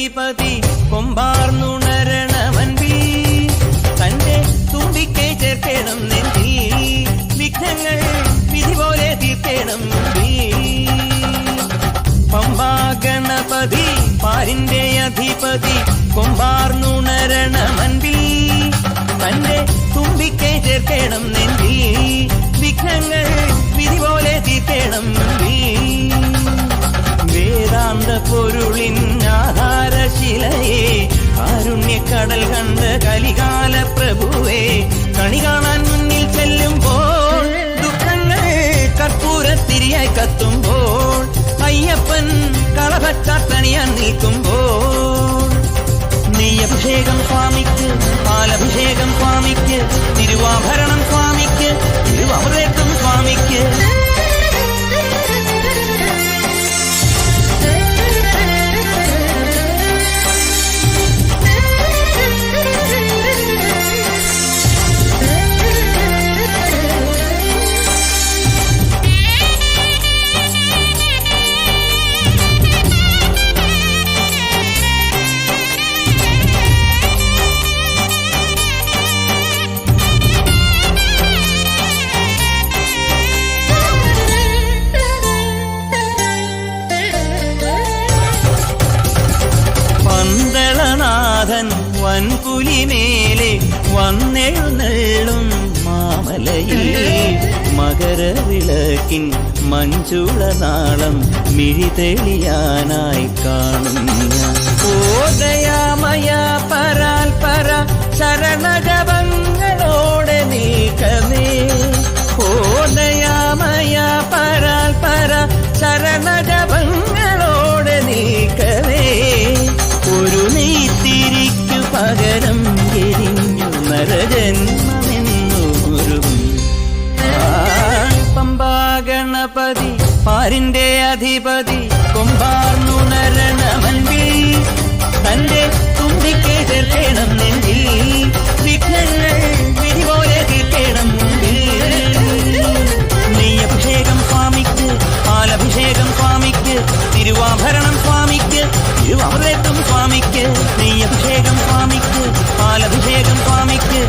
അധിപതി കൊമ്പാർന്നുണരണമൻപി തന്റെ തുമ്പിക്കൈ ചേർക്കണം നെഞ്ചി വിഘ്നങ്ങൾ വിധി പോലെ തീർക്കണം പമ്പാ ഗണപതി പാരിന്റെ അധിപതി കൊമ്പാർന്നുണരണമൻപി തന്റെ തുമ്പിക്കൈ ചേർക്കണം നെഞ്ചി വിഘ്നങ്ങൾ വിധി പോലെ തീർക്കണം വേദാന്ത പൊരുളിൻ ആധാരശിലയെ കാരുണ്യക്കടൽ കണ്ട കലികാല പ്രഭുവേ കണി കാണാൻ മുന്നിൽ ചെല്ലുമ്പോൾ ദുഃഖങ്ങൾ കർപ്പൂരത്തിരിയായി കത്തുമ്പോൾ അയ്യപ്പൻ കളഭച്ചാത്തണിയാൻ നിൽക്കുമ്പോൾ നെയ്യഭിഷേകം സ്വാമിക്ക് പാലഭിഷേകം സ്വാമിക്ക് തിരുവാഭരണം സ്വാമിക്ക് തിരുവമൃതത്വം സ്വാമിക്ക് വൻപുലിമേലെ വന്നെഴുന്നള്ളും മാമലയിൽ മകരവിളക്കിൻ മഞ്ചുളനാളം മിഴിതെളിയാനായി കാണും ഓദയാമയ പരാൽ പര ശരണജപങ്ങളോടെ നീക്കമേ ഓദയാമയ പരാൽ പര ശരണജപങ്ങളോടെ നീക്കമേ ഒരു നെയ്ത്തിരിക്കു പകരം എരിഞ്ഞു നരജന്മമെന്നൂരും പമ്പാ ഗണപതി പാരിന്റെ അധിപതി കൊമ്പാർന്നുണരണമൻപി തന്റെ തുമ്പിക്കൈ ചേർക്കണം നെഞ്ചിൽ വിഘ്നങ്ങൾ വിധി പോലെ തീർക്കണം നെയ്യഭിഷേകം സ്വാമിക്ക് പാലഭിഷേകം സ്വാമിക്ക് തിരുവാഭരണം സ്വാമിക്ക് തിരുവമൃതത്വം സ്വാമിക്ക് നെയ്യഭിഷേകം സ്വാമിക്ക് പാലഭിഷേകം സ്വാമിക്ക്